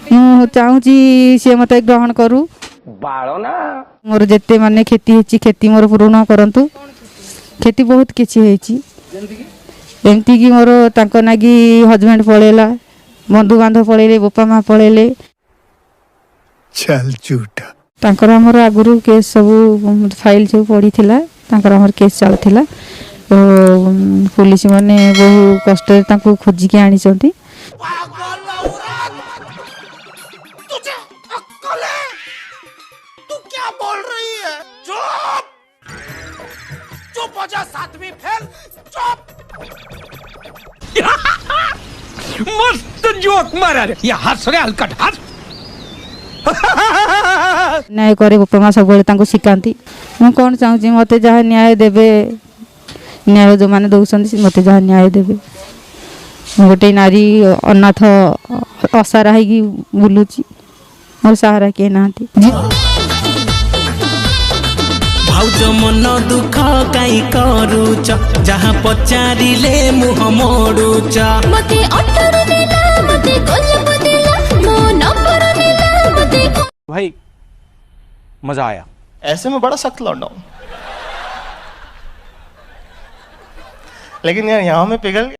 ମୁଁ ଚାହୁଁଛି ସେ ମୋତେ ଗ୍ରହଣ କରୁ। ମୋର ଯେତେ ମାନେ କ୍ଷତି ହେଇଛି କ୍ଷତି ମୋର ପୂରଣ କରନ୍ତୁ। କ୍ଷତି ବହୁତ କିଛି ହେଇଛି, ଏମିତିକି ମୋର ତାଙ୍କ ନାଗି ହଜବେଣ୍ଡ ପଳେଇଲା, ବନ୍ଧୁବାନ୍ଧବ ପଳେଇଲେ, ବାପା ମା ପଳେଇଲେ। ତାଙ୍କର ଆମର ଆଗରୁ କେସ୍ ସବୁ ଫାଇଲ୍ ସବୁ ପଡ଼ିଥିଲା, ତାଙ୍କର ଆମର କେସ୍ ଚାଲୁଥିଲା। ତ ପୁଲିସ ମାନେ ବହୁ କଷ୍ଟରେ ତାଙ୍କୁ ଖୋଜିକି ଆଣିଛନ୍ତି। मस्त जोक मारा रे, ये हंस रे हलकट हंस। न्याय करे बापा माँ सब तांको शिखाती। ମୁଁ କ'ଣ ଚାହୁଁଛି ମୋତେ ଯାହା ନ୍ୟାୟ ଦେବେ, ନ୍ୟାୟ ଯେଉଁମାନେ ଦେଉଛନ୍ତି ମୋତେ ଯାହା ନ୍ୟାୟ ଦେବେ। ମୁଁ ଗୋଟେ ନାରୀ ଅନାଥ ଅସାରା ହେଇକି ବୁଲୁଛି, ମୋର ସାହାରା କିଏ ନାହାନ୍ତି। भाउज मन दुख काई करूच, जहाँ पचारिले मुह मोड़ुच। मते अटर देला मते गोलब देला मो नंबर देला मते। भाई मजा आया। ऐसे में बड़ा सख्त लौंडा हूं, लेकिन यार यहाँ में पिघल